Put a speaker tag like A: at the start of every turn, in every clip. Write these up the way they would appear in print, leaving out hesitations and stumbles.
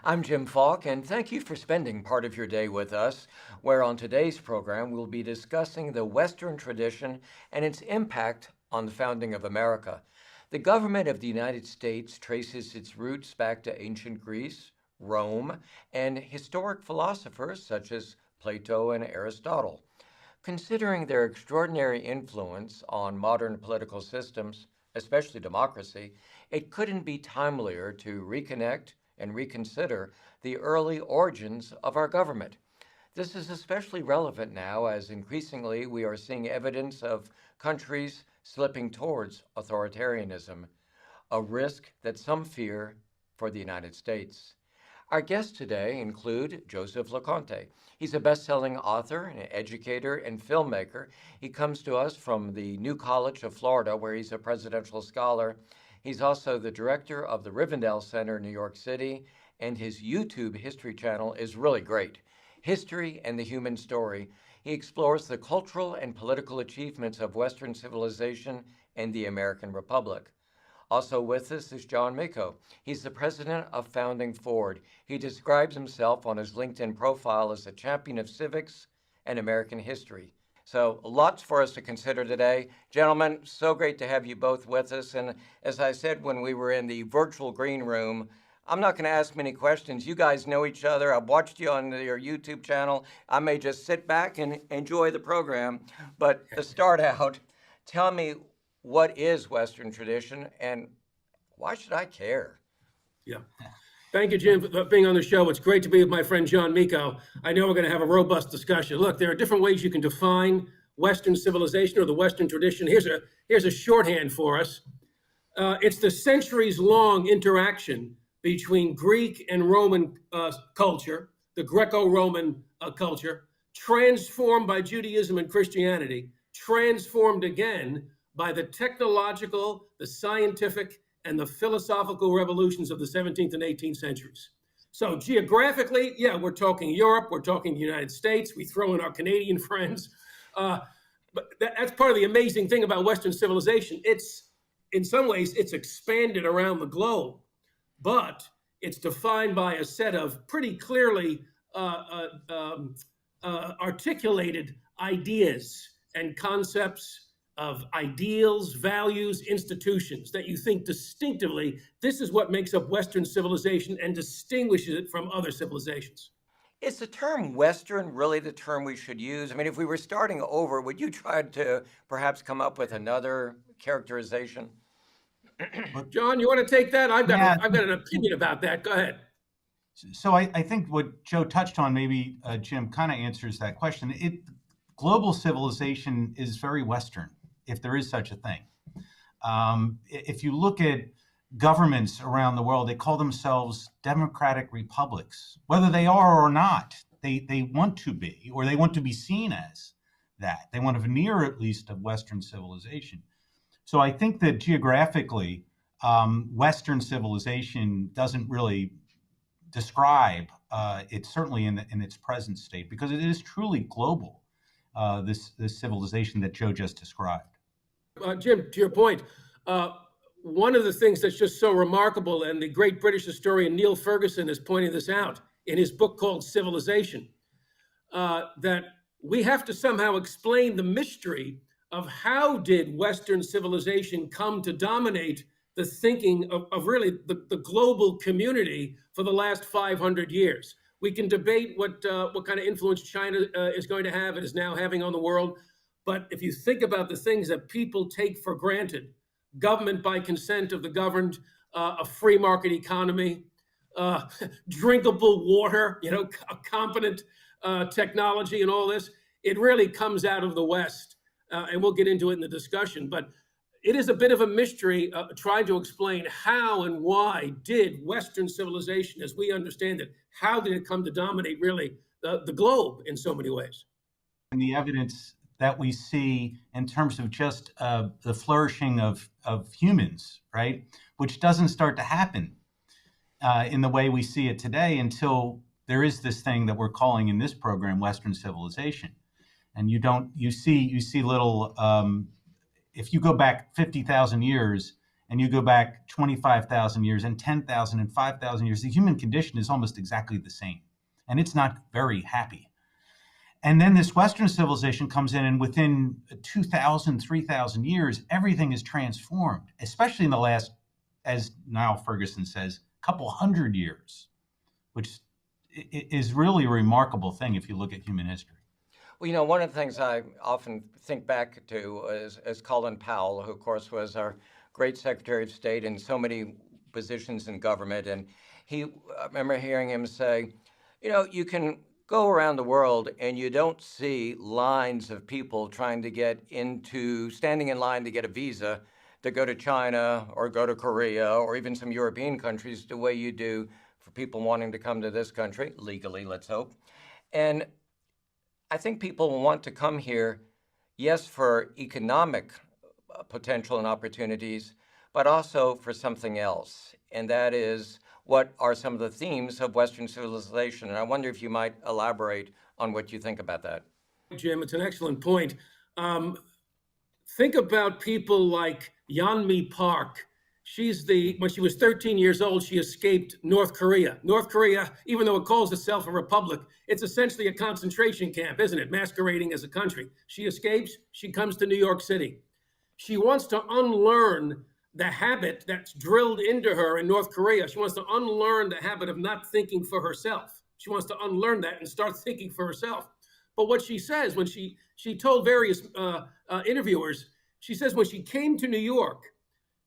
A: I'm Jim Falk, and thank you for spending part of your day with us, where on today's program we'll be discussing the Western tradition and its impact on the founding of America. The government of the United States traces its roots back to ancient Greece, Rome, and historic philosophers such as Plato and Aristotle. Considering their extraordinary influence on modern political systems, especially democracy, it couldn't be timelier to reconnect and reconsider the early origins of our government. This is especially relevant now as increasingly we are seeing evidence of countries slipping towards authoritarianism, a risk that some fear for the United States. Our guests today include Joseph Loconte. He's a best-selling author, an educator, and filmmaker. He comes to us from the New College of Florida, where he's a presidential scholar. He's also the director of the Rivendell Center in New York City, and his YouTube history channel is really great. History and the Human Story. He explores the cultural and political achievements of Western civilization and the American Republic. Also with us is John Miko. He's the president of Founding Forward. He describes himself on his LinkedIn profile as a champion of civics and American history. So lots for us to consider today. Gentlemen, so great to have you both with us. And as I said when we were in the virtual green room, I'm not going to ask many questions. You guys know each other. I've watched you on your YouTube channel. I may just sit back and enjoy the program. But to start out, tell me, what is Western tradition and why should I care?
B: Yeah. Thank you, Jim, for being on the show. It's great to be with my friend John Miko. I know we're going to have a robust discussion. Look, there are different ways you can define Western civilization or the Western tradition. Here's a shorthand for us. It's the centuries-long interaction between Greek and Roman culture, the Greco-Roman culture, transformed by Judaism and Christianity, transformed again by the technological, the scientific, and the philosophical revolutions of the 17th and 18th centuries. So geographically, yeah, we're talking Europe, we're talking the United States, we throw in our Canadian friends. But that's part of the amazing thing about Western civilization. In some ways, it's expanded around the globe, but it's defined by a set of pretty clearly articulated ideas and concepts of ideals, values, institutions that you think distinctively, this is what makes up Western civilization and distinguishes it from other civilizations.
A: Is the term Western really the term we should use? I mean, if we were starting over, would you try to perhaps come up with another characterization?
B: John, you want to take that? I've got an opinion about that. Go ahead.
C: So I think what Joe touched on, maybe Jim, kind of answers that question. Global civilization is very Western, if there is such a thing. If you look at governments around the world, they call themselves democratic republics. Whether they are or not, they want to be, or they want to be seen as that. They want a veneer, at least, of Western civilization. So I think that geographically, Western civilization doesn't really describe it, certainly in its present state, because it is truly global, this civilization that Joe just described.
B: Jim, to your point, one of the things that's just so remarkable, and the great British historian Neil Ferguson is pointing this out in his book called Civilization, that we have to somehow explain the mystery of how did Western civilization come to dominate the thinking of really the global community for the last 500 years. We can debate what kind of influence China is going to have and is now having on the world. But if you think about the things that people take for granted, government by consent of the governed, a free market economy, drinkable water, a competent technology and all this, it really comes out of the West. And we'll get into it in the discussion. But it is a bit of a mystery trying to explain how and why did Western civilization, as we understand it, how did it come to dominate really the globe in so many ways?
C: And the evidence that we see in terms of just the flourishing of humans, right? Which doesn't start to happen in the way we see it today until there is this thing that we're calling in this program Western civilization. And you see little, if you go back 50,000 years and you go back 25,000 years and 10,000 and 5,000 years, the human condition is almost exactly the same. And it's not very happy. And then this Western civilization comes in, and within 2,000, 3,000 years, everything is transformed, especially in the last, as Niall Ferguson says, couple hundred years, which is really a remarkable thing if you look at human history.
A: Well, one of the things I often think back to is Colin Powell, who, of course, was our great Secretary of State in so many positions in government. And I remember hearing him say, you can go around the world and you don't see lines of people standing in line to get a visa to go to China or go to Korea or even some European countries the way you do for people wanting to come to this country, legally, let's hope. And I think people want to come here, yes, for economic potential and opportunities, but also for something else. And that is, what are some of the themes of Western civilization? And I wonder if you might elaborate on what you think about that.
B: Jim, it's an excellent point. Think about people like Yeonmi Park. When she was 13 years old, she escaped North Korea. North Korea, even though it calls itself a republic, it's essentially a concentration camp, isn't it? Masquerading as a country. She escapes, she comes to New York City. She wants to unlearn the habit that's drilled into her in North Korea. She wants to unlearn the habit of not thinking for herself. She wants to unlearn that and start thinking for herself. But what she says, when she told various interviewers, she says when she came to New York,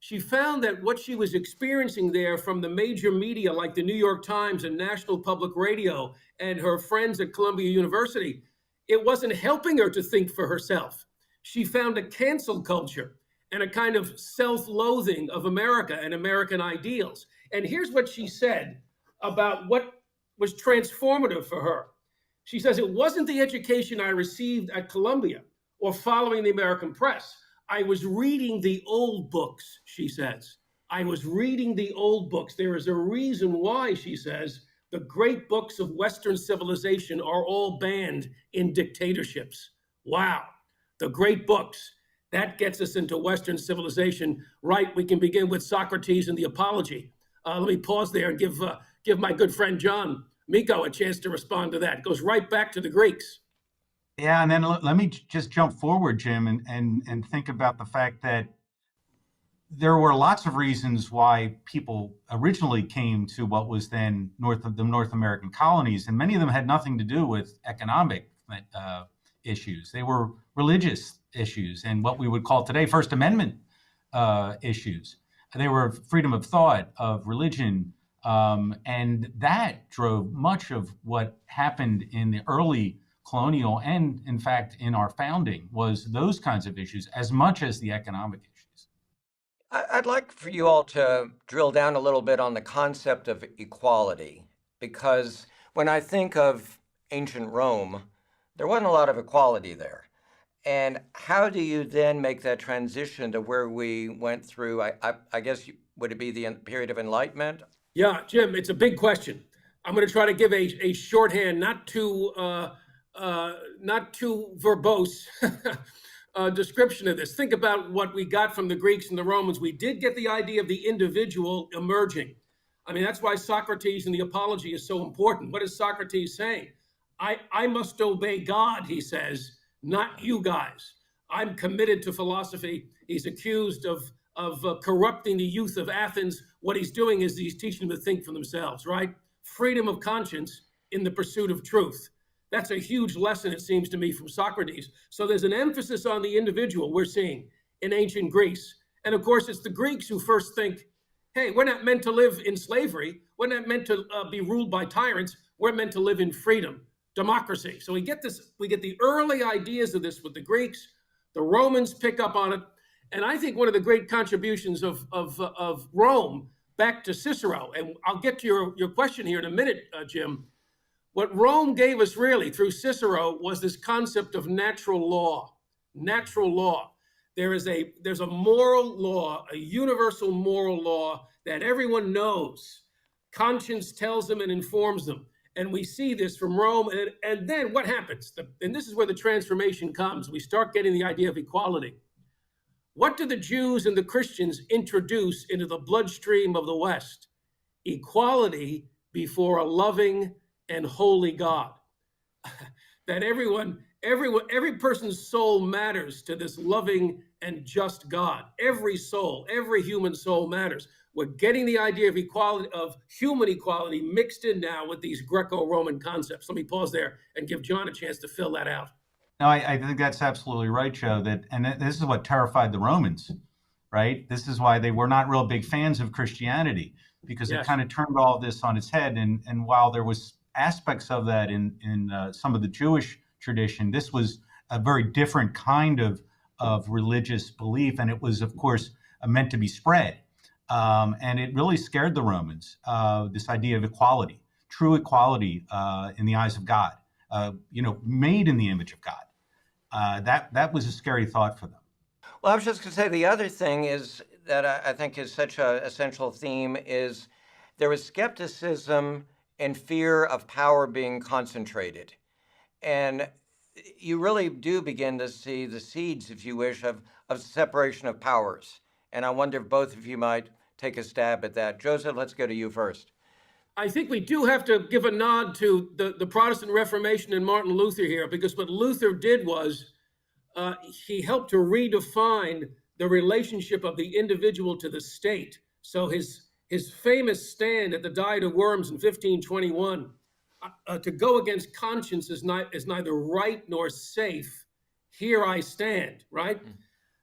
B: she found that what she was experiencing there from the major media like the New York Times and National Public Radio and her friends at Columbia University, it wasn't helping her to think for herself. She found a cancel culture and a kind of self-loathing of America and American ideals. And here's what she said about what was transformative for her. She says, it wasn't the education I received at Columbia or following the American press. I was reading the old books, she says. I was reading the old books. There is a reason why, she says, the great books of Western civilization are all banned in dictatorships. Wow, the great books. That gets us into Western civilization, right? We can begin with Socrates and the Apology. Let me pause there and give my good friend John Miko a chance to respond to that. It goes right back to the Greeks.
C: Yeah, and then let me just jump forward, Jim, and think about the fact that there were lots of reasons why people originally came to what was then the North American colonies, and many of them had nothing to do with economic issues. They were religious issues and what we would call today First Amendment issues. They were freedom of thought, of religion, and that drove much of what happened in the early colonial and, in fact, in our founding, was those kinds of issues as much as the economic issues.
A: I'd like for you all to drill down a little bit on the concept of equality, because when I think of ancient Rome, there wasn't a lot of equality there. And how do you then make that transition to where we went through, I guess, would it be the period of Enlightenment?
B: Yeah, Jim, it's a big question. I'm going to try to give a shorthand, not too verbose description of this. Think about what we got from the Greeks and the Romans. We did get the idea of the individual emerging. I mean, that's why Socrates and the Apology is so important. What is Socrates saying? I must obey God, he says, not you guys. I'm committed to philosophy. He's accused of corrupting the youth of Athens. What he's doing is he's teaching them to think for themselves, right? Freedom of conscience in the pursuit of truth. That's a huge lesson, it seems to me, from Socrates. So there's an emphasis on the individual we're seeing in ancient Greece. And of course, it's the Greeks who first think, hey, we're not meant to live in slavery. We're not meant to be ruled by tyrants. We're meant to live in freedom, democracy. So we get the early ideas of this with the Greeks. The Romans pick up on it. And I think one of the great contributions of Rome back to Cicero, and I'll get to your question here in a minute, Jim. What Rome gave us really through Cicero was this concept of natural law. Natural law. There's a moral law, a universal moral law that everyone knows. Conscience tells them and informs them. And we see this from Rome. And then what happens? And this is where the transformation comes. We start getting the idea of equality. What do the Jews and the Christians introduce into the bloodstream of the West? Equality before a loving and holy God. That every person's soul matters to this loving and just God. Every soul, every human soul matters. We're getting the idea of equality, of human equality, mixed in now with these Greco-Roman concepts. Let me pause there and give John a chance to fill that out.
C: No, I think that's absolutely right, Joe. This is what terrified the Romans, right? This is why they were not real big fans of Christianity, because
B: Yes.
C: it kind of turned all of this on its head. And while there was aspects of that in some of the Jewish tradition, this was a very different kind of religious belief, and it was, of course, meant to be spread. And it really scared the Romans. This idea of equality, true equality in the eyes of God, made in the image of God. That was a scary thought for them.
A: Well, I was just going to say the other thing is that I think is such an essential theme is there was skepticism and fear of power being concentrated. And you really do begin to see the seeds, if you wish, of separation of powers. And I wonder if both of you might take a stab at that. Joseph, let's go to you first.
B: I think we do have to give a nod to the Protestant Reformation and Martin Luther here, because what Luther did was he helped to redefine the relationship of the individual to the state. So his famous stand at the Diet of Worms in 1521, to go against conscience is neither right nor safe. Here I stand, right?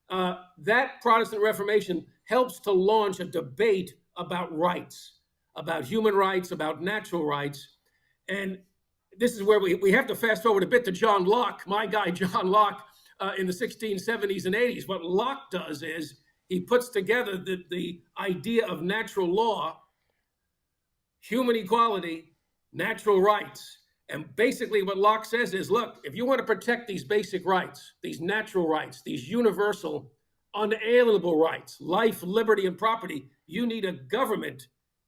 B: That Protestant Reformation helps to launch a debate about rights, about human rights, about natural rights. And this is where we have to fast forward a bit to John Locke, my guy, John Locke, in the 1670s and 80s. What Locke does is he puts together the idea of natural law, human equality, natural rights. And basically what Locke says is, look, if you want to protect these basic rights, these natural rights, these universal, unalienable rights, life, liberty, and property, you need a government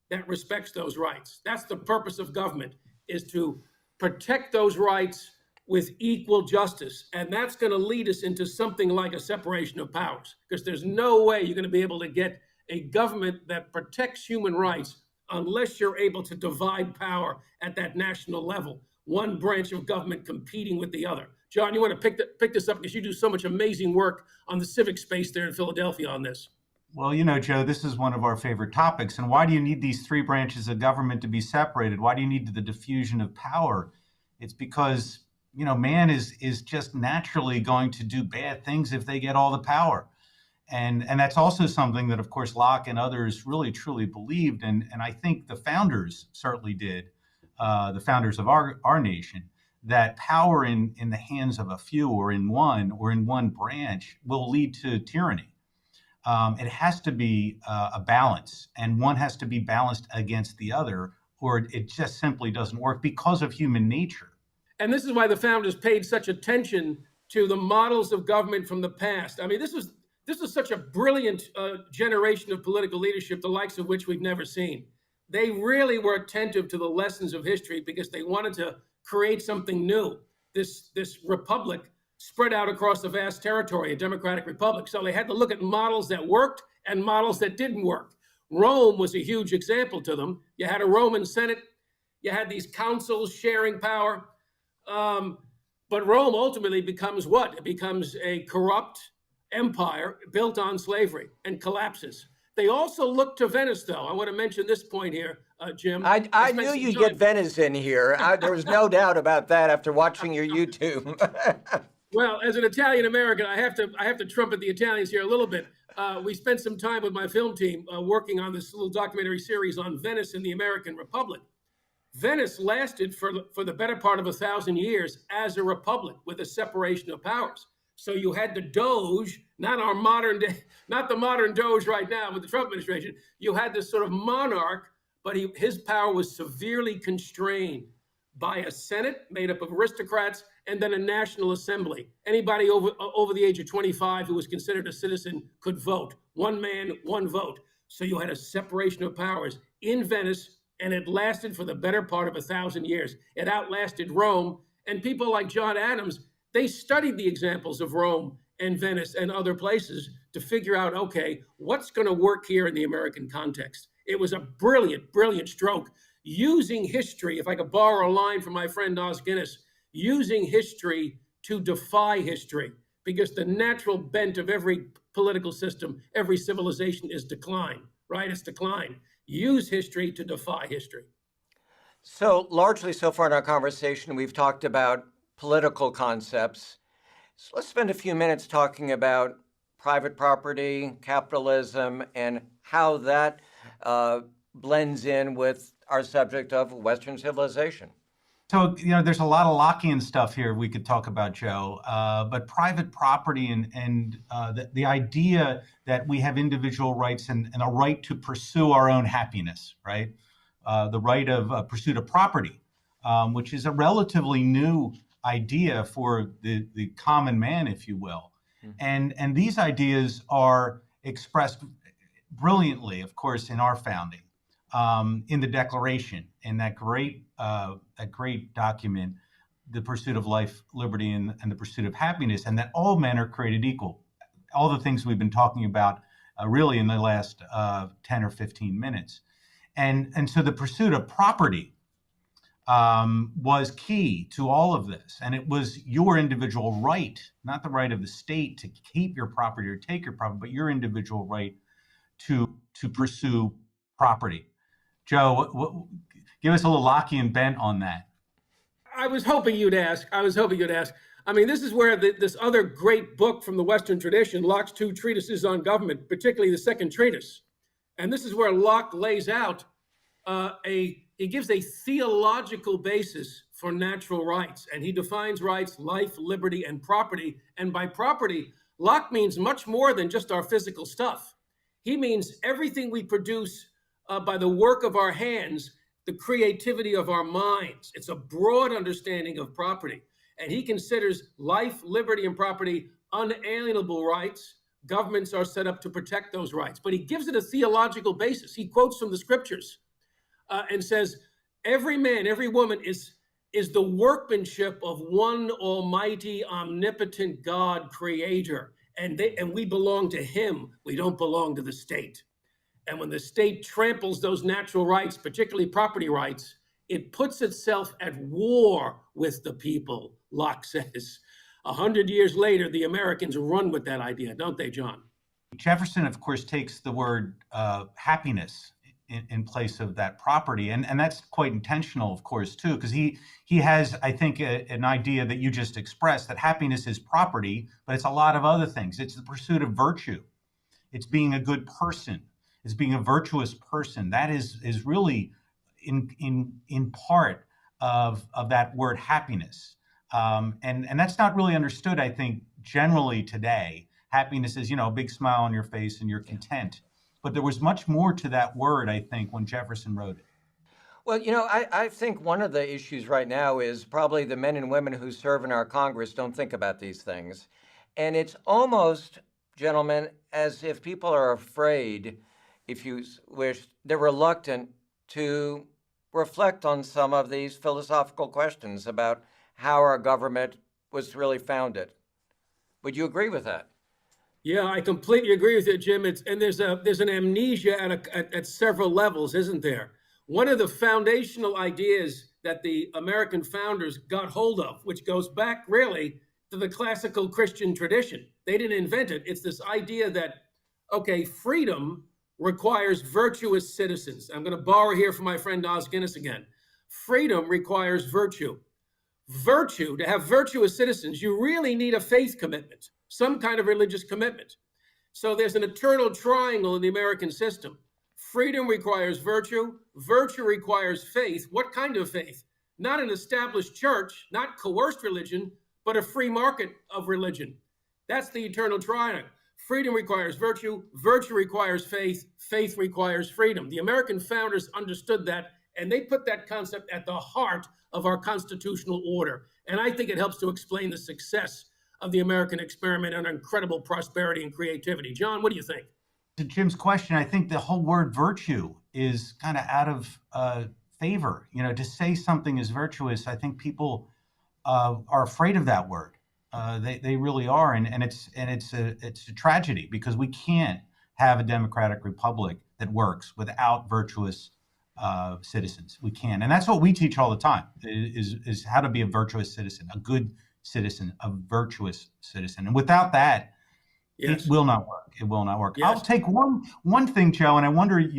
B: that respects those rights. That's the purpose of government, is to protect those rights with equal justice. And that's going to lead us into something like a separation of powers, because there's no way you're going to be able to get a government that protects human rights unless you're able to divide power at that national level, one branch of government competing with the other. John, you want to pick this up because you do so much amazing work on the civic space there in Philadelphia on this.
C: Well, Joe, this is one of our favorite topics. And why do you need these three branches of government to be separated? Why do you need the diffusion of power? It's because, man is just naturally going to do bad things if they get all the power. And that's also something that, of course, Locke and others really, truly believed. And I think the founders certainly did, the founders of our nation, that power in the hands of a few or in one branch will lead to tyranny. It has to be a balance, and one has to be balanced against the other, or it just simply doesn't work because of human nature.
B: And this is why the founders paid such attention to the models of government from the past. I mean, this is such a brilliant generation of political leadership, the likes of which we've never seen. They really were attentive to the lessons of history because they wanted to create something new. This republic spread out across a vast territory, a democratic republic. So they had to look at models that worked and models that didn't work. Rome was a huge example to them. You had a Roman Senate. You had these councils sharing power. But Rome ultimately becomes what? It becomes a corrupt empire built on slavery and collapses. They also look to Venice, though. I want to mention this point here, Jim.
A: I knew you'd get Venice in here. There was no doubt about that after watching your YouTube.
B: Well, as an Italian American, I have to trumpet the Italians here a little bit. We spent some time with my film team working on this little documentary series on Venice and the American Republic. Venice lasted for the better part of 1,000 years as a republic with a separation of powers. So you had the Doge, not the modern Doge right now with the Trump administration. You had this sort of monarch, but his power was severely constrained by a Senate made up of aristocrats and then a National Assembly. Anybody over the age of 25 who was considered a citizen could vote. One man, one vote. So you had a separation of powers in Venice, and it lasted for the better part of 1,000 years. It outlasted Rome, and people like John Adams, they studied the examples of Rome and Venice and other places to figure out, okay, what's going to work here in the American context. It was a brilliant, brilliant stroke using history, if I could borrow a line from my friend Os Guinness, using history to defy history, because the natural bent of every political system, every civilization is decline, right? It's decline. Use history to defy history.
A: So, largely so far in our conversation, we've talked about political concepts. So let's spend a few minutes talking about private property, capitalism, and how that blends in with our subject of Western civilization.
C: So, there's a lot of Lockean stuff here we could talk about, Joe. But private property and the idea that we have individual rights and a right to pursue our own happiness, right? The right of pursuit of property, which is a relatively new idea for the common man, if you will. Mm-hmm. And these ideas are expressed brilliantly, of course, in our founding, in the Declaration, in that great document, the pursuit of life, liberty, and the pursuit of happiness, and that all men are created equal. All the things we've been talking about really in the last 10 or 15 minutes. And so the pursuit of property was key to all of this. And it was your individual right, not the right of the state to keep your property or take your property, but your individual right to pursue property. Joe, give us a little Lockean bent on that.
B: I was hoping you'd ask. I mean, this is where this other great book from the Western tradition, Locke's two treatises on government, particularly the second treatise. And this is where Locke lays out he gives a theological basis for natural rights. And he defines rights, life, liberty, and property. And by property, Locke means much more than just our physical stuff. He means everything we produce by the work of our hands, the creativity of our minds. It's a broad understanding of property. And he considers life, liberty, and property unalienable rights. Governments are set up to protect those rights. But he gives it a theological basis. He quotes from the scriptures and says, every man, every woman is the workmanship of one almighty, omnipotent God, creator. And we belong to him. We don't belong to the state. And when the state tramples those natural rights, particularly property rights, it puts itself at war with the people, Locke says. 100 years later, the Americans run with that idea, don't they, John?
C: Jefferson, of course, takes the word happiness in place of that property. And that's quite intentional, of course, too, because he has, I think, an idea that you just expressed, that happiness is property, but it's a lot of other things. It's the pursuit of virtue. It's being a good person. It's being a virtuous person. That is really in part of that word happiness. And that's not really understood, I think, generally today. Happiness is, a big smile on your face and you're content. But there was much more to that word, I think, when Jefferson wrote it.
A: Well, I think one of the issues right now is probably the men and women who serve in our Congress don't think about these things. And it's almost, gentlemen, as if people are afraid, if you wish, they're reluctant to reflect on some of these philosophical questions about how our government was really founded. Would you agree with that?
B: Yeah, I completely agree with you, Jim. There's an amnesia at several levels, isn't there? One of the foundational ideas that the American founders got hold of, which goes back really to the classical Christian tradition. They didn't invent it. It's this idea that, okay, freedom requires virtuous citizens. I'm going to borrow here from my friend Os Guinness again. Freedom requires virtue. To have virtuous citizens, you really need a faith commitment, some kind of religious commitment. So there's an eternal triangle in the American system. Freedom requires virtue requires faith. What kind of faith? Not an established church, not coerced religion, but a free market of religion. That's the eternal triangle. Freedom requires virtue requires faith requires freedom. The American founders understood that, and they put that concept at the heart of our constitutional order. And I think it helps to explain the success of the American experiment and incredible prosperity and creativity. John, what do you think?
C: To Jim's question, I think the whole word virtue is kind of out of favor. To say something is virtuous, I think people are afraid of that word. They really are, and it's a tragedy because we can't have a democratic republic that works without virtuous citizens. We can, and that's what we teach all the time: is how to be a virtuous citizen, a good citizen, a virtuous citizen. And without that,
B: Yes.
C: it will not work. It will not work.
B: Yes.
C: I'll take one thing, Joe, and I wonder if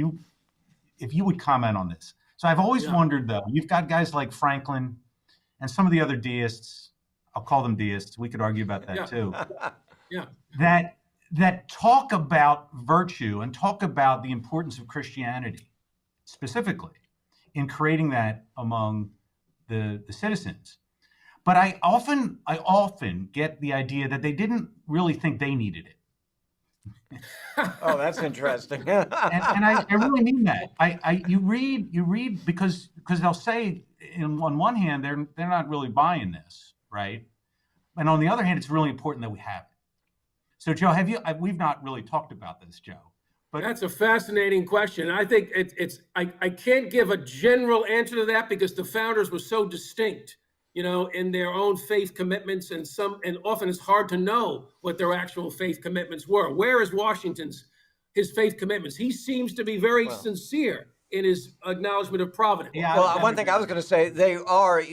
C: you would comment on this. So I've always wondered, though, you've got guys like Franklin and some of the other deists. I'll call them deists. We could argue about that too.
B: Yeah.
C: That talk about virtue and talk about the importance of Christianity, specifically, in creating that among the citizens. But I often get the idea that they didn't really think they needed it.
A: Oh, that's interesting.
C: and I really mean that. You read because they'll say on one hand they're not really buying this, right? And on the other hand, it's really important that we have it. So, Joe, we've not really talked about this, Joe. But
B: that's a fascinating question. I think I can't give a general answer to that because the founders were so distinct, in their own faith commitments, and often it's hard to know what their actual faith commitments were. Where is his faith commitments? He seems to be very sincere in his acknowledgement of providence.
A: Yeah, well, one thing I was going to say, they are,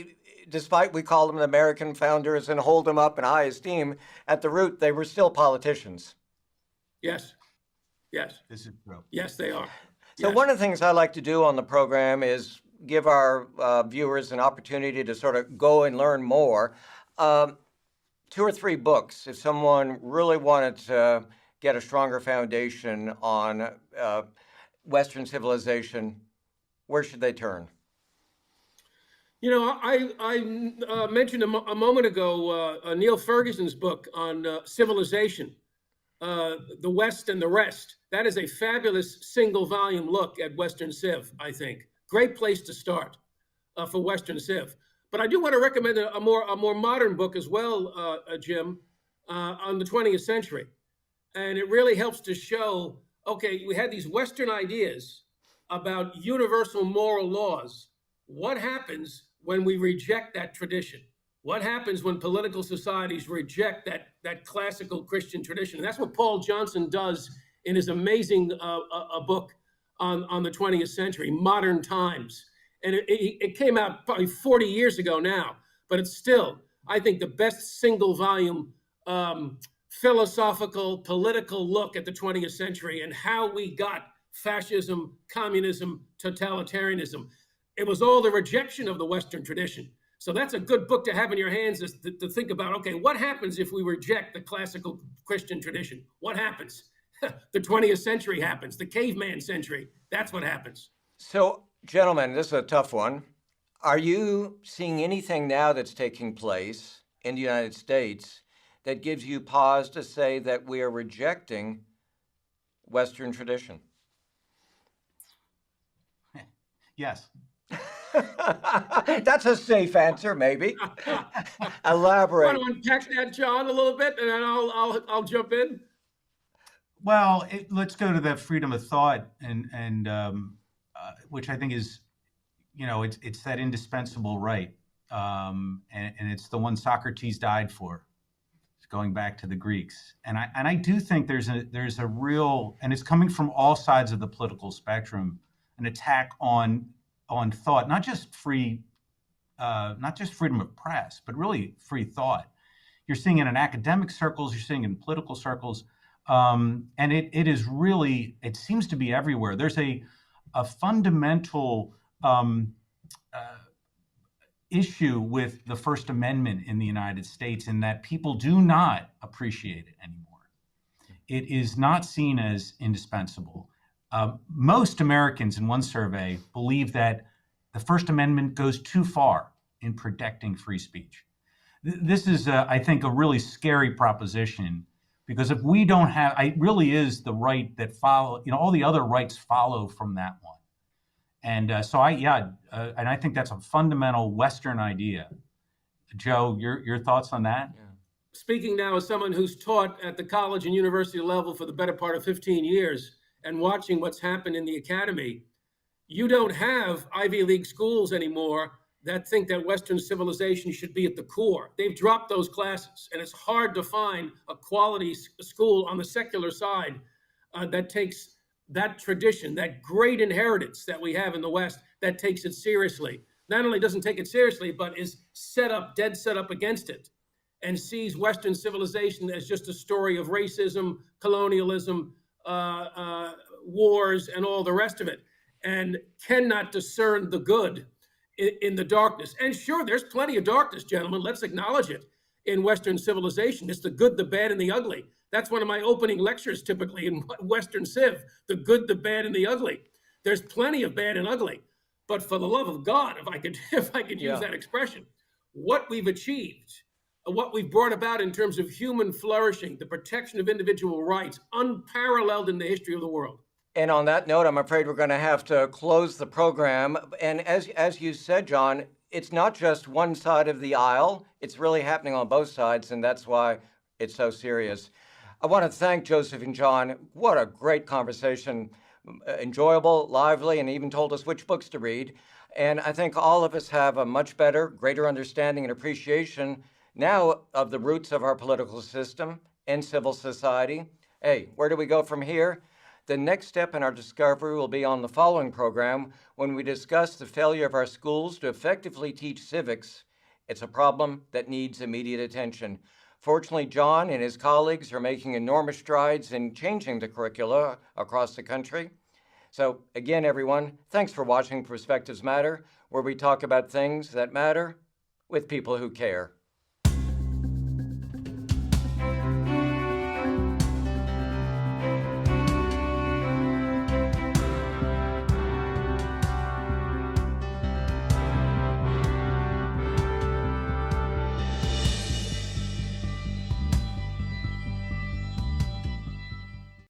A: despite we call them the American founders and hold them up in high esteem, at the root, they were still politicians.
B: Yes.
C: This is true.
B: Yes, they are.
A: So one of the things I like to do on the program is give our viewers an opportunity to sort of go and learn more. 2 or 3 books, if someone really wanted to get a stronger foundation on Western civilization, where should they turn?
B: I mentioned a moment ago Neil Ferguson's book on civilization, The West and the Rest. That is a fabulous single-volume look at Western Civ, I think. Great place to start for Western Civ. But I do want to recommend a more modern book as well, Jim, on the 20th century. And it really helps to show, okay, we had these Western ideas about universal moral laws. What happens when we reject that tradition? What happens when political societies reject that classical Christian tradition? And that's what Paul Johnson does in his amazing book on the 20th century, Modern Times. And it came out probably 40 years ago now, but it's still, I think, the best single volume philosophical, political look at the 20th century and how we got fascism, communism, totalitarianism. It was all the rejection of the Western tradition. So that's a good book to have in your hands to think about, okay, what happens if we reject the classical Christian tradition? What happens? The 20th century happens, the caveman century. That's what happens.
A: So, gentlemen, this is a tough one. Are you seeing anything now that's taking place in the United States that gives you pause to say that we are rejecting Western tradition?
B: Yes.
A: That's a safe answer, maybe. Elaborate.
B: Want to unpack that, John, a little bit, and then I'll jump in.
C: Well, let's go to the freedom of thought, and which I think is, it's that indispensable right, and it's the one Socrates died for. It's going back to the Greeks, and I do think there's a real, and it's coming from all sides of the political spectrum, an attack on thought, not just freedom of press, but really free thought. You're seeing it in academic circles, you're seeing it in political circles. And it is really, it seems to be everywhere. There's a fundamental issue with the First Amendment in the United States in that people do not appreciate it anymore. It is not seen as indispensable. Most Americans in one survey believe that the First Amendment goes too far in protecting free speech. This is, I think, a really scary proposition. Because if we don't have, it really is the right that follow, all the other rights follow from that one. And and I think that's a fundamental Western idea. Joe, your thoughts on that?
B: Yeah. Speaking now as someone who's taught at the college and university level for the better part of 15 years and watching what's happened in the academy, you don't have Ivy League schools anymore that think that Western civilization should be at the core. They've dropped those classes, and it's hard to find a quality school on the secular side that takes that tradition, that great inheritance that we have in the West, that takes it seriously. Not only doesn't take it seriously, but is dead set up against it, and sees Western civilization as just a story of racism, colonialism, wars, and all the rest of it, and cannot discern the good in the darkness. And sure, there's plenty of darkness, gentlemen. Let's acknowledge it in Western civilization. It's the good, the bad, and the ugly. That's one of my opening lectures typically in Western Civ, the good, the bad, and the ugly. There's plenty of bad and ugly. But for the love of God, if I could use that expression, what we've achieved, what we've brought about in terms of human flourishing, the protection of individual rights, unparalleled in the history of the world.
A: And on that note, I'm afraid we're going to have to close the program. And as you said, John, it's not just one side of the aisle. It's really happening on both sides, and that's why it's so serious. I want to thank Joseph and John. What a great conversation. Enjoyable, lively, and even told us which books to read. And I think all of us have a much better, greater understanding and appreciation now of the roots of our political system and civil society. Hey, where do we go from here? The next step in our discovery will be on the following program when we discuss the failure of our schools to effectively teach civics. It's a problem that needs immediate attention. Fortunately, John and his colleagues are making enormous strides in changing the curricula across the country. So again, everyone, thanks for watching Perspectives Matter, where we talk about things that matter with people who care.